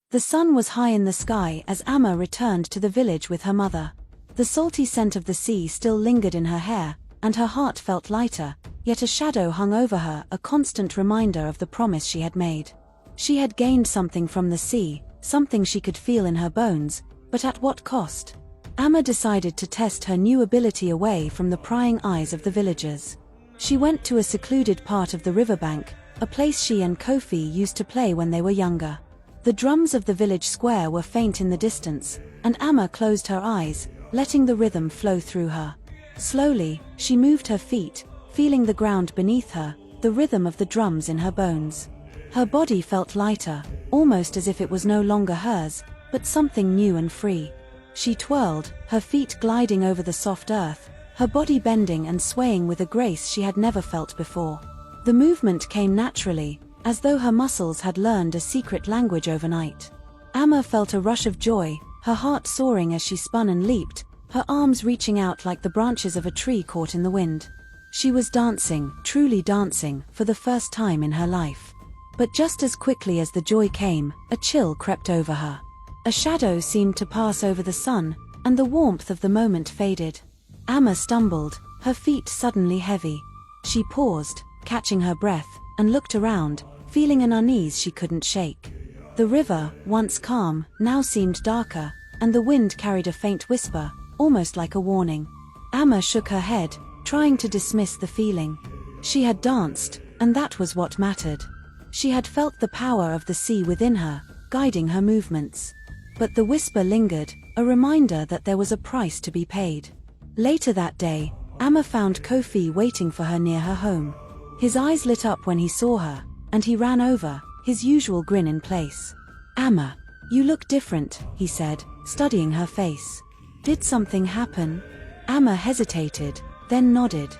The sun was high in the sky as Amma returned to the village with her mother. The salty scent of the sea still lingered in her hair, and her heart felt lighter, yet a shadow hung over her, a constant reminder of the promise she had made. She had gained something from the sea, something she could feel in her bones, but at what cost? Amma decided to test her new ability away from the prying eyes of the villagers. She went to a secluded part of the riverbank, a place she and Kofi used to play when they were younger. The drums of the village square were faint in the distance, and Amma closed her eyes, letting the rhythm flow through her. Slowly, she moved her feet, feeling the ground beneath her, the rhythm of the drums in her bones. Her body felt lighter, almost as if it was no longer hers, but something new and free. She twirled, her feet gliding over the soft earth, her body bending and swaying with a grace she had never felt before. The movement came naturally, as though her muscles had learned a secret language overnight. Amma felt a rush of joy, her heart soaring as she spun and leaped, her arms reaching out like the branches of a tree caught in the wind. She was dancing, truly dancing, for the first time in her life. But just as quickly as the joy came, a chill crept over her. A shadow seemed to pass over the sun, and the warmth of the moment faded. Amma stumbled, her feet suddenly heavy. She paused, catching her breath, and looked around, feeling an unease she couldn't shake. The river, once calm, now seemed darker, and the wind carried a faint whisper, almost like a warning. Amma shook her head, trying to dismiss the feeling. She had danced, and that was what mattered. She had felt the power of the sea within her, guiding her movements. But the whisper lingered, a reminder that there was a price to be paid. Later that day, Amma found Kofi waiting for her near her home. His eyes lit up when he saw her, and he ran over, his usual grin in place. "Amma, you look different," he said, studying her face. "Did something happen?" Amma hesitated, then nodded.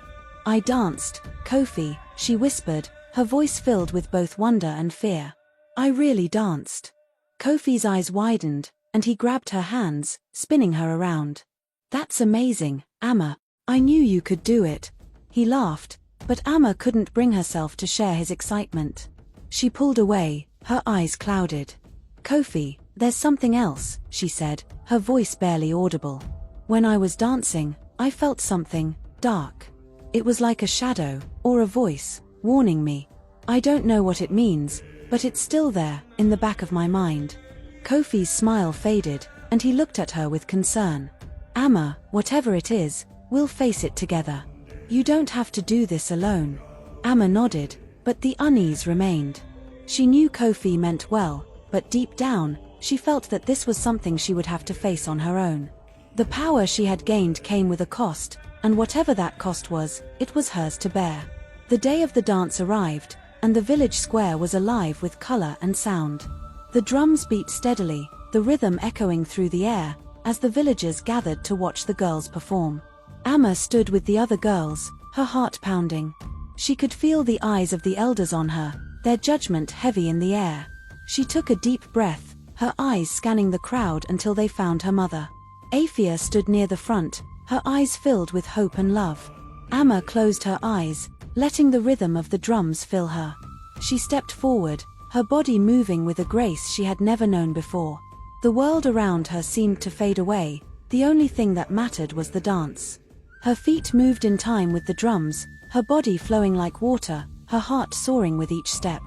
"I danced, Kofi," she whispered, her voice filled with both wonder and fear. "I really danced." Kofi's eyes widened, and he grabbed her hands, spinning her around. "That's amazing, Amma. I knew you could do it." He laughed, but Amma couldn't bring herself to share his excitement. She pulled away, her eyes clouded. "Kofi, there's something else," she said, her voice barely audible. "When I was dancing, I felt something dark. It was like a shadow, or a voice, warning me. I don't know what it means, but it's still there, in the back of my mind." Kofi's smile faded, and he looked at her with concern. "Amma, whatever it is, we'll face it together. You don't have to do this alone." Amma nodded, but the unease remained. She knew Kofi meant well, but deep down, she felt that this was something she would have to face on her own. The power she had gained came with a cost, and whatever that cost was, it was hers to bear. The day of the dance arrived, and the village square was alive with color and sound. The drums beat steadily, the rhythm echoing through the air, as the villagers gathered to watch the girls perform. Amma stood with the other girls, her heart pounding. She could feel the eyes of the elders on her, their judgment heavy in the air. She took a deep breath, her eyes scanning the crowd until they found her mother. Afia stood near the front, her eyes filled with hope and love. Amma closed her eyes, letting the rhythm of the drums fill her. She stepped forward, her body moving with a grace she had never known before. The world around her seemed to fade away, the only thing that mattered was the dance. Her feet moved in time with the drums, her body flowing like water, her heart soaring with each step.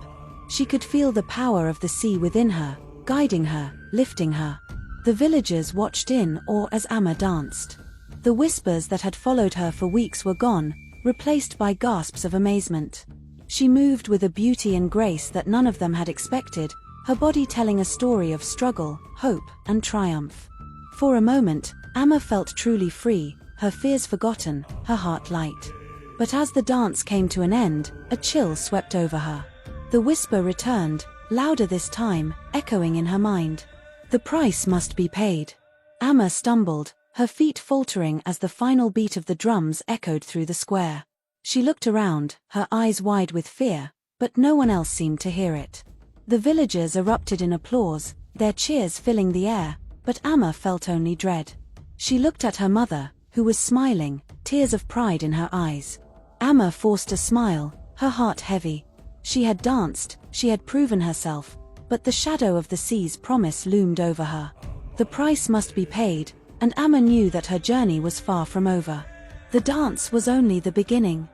She could feel the power of the sea within her, guiding her, lifting her. The villagers watched in awe as Amma danced. The whispers that had followed her for weeks were gone, replaced by gasps of amazement. She moved with a beauty and grace that none of them had expected, her body telling a story of struggle, hope, and triumph. For a moment, Amma felt truly free, her fears forgotten, her heart light. But as the dance came to an end, a chill swept over her. The whisper returned, louder this time, echoing in her mind. The price must be paid. Amma stumbled, her feet faltering as the final beat of the drums echoed through the square. She looked around, her eyes wide with fear, but no one else seemed to hear it. The villagers erupted in applause, their cheers filling the air, but Amma felt only dread. She looked at her mother, who was smiling, tears of pride in her eyes. Amma forced a smile, her heart heavy. She had danced, she had proven herself, But the shadow of the sea's promise loomed over her. The price must be paid, and Amma knew that her journey was far from over. The dance was only the beginning.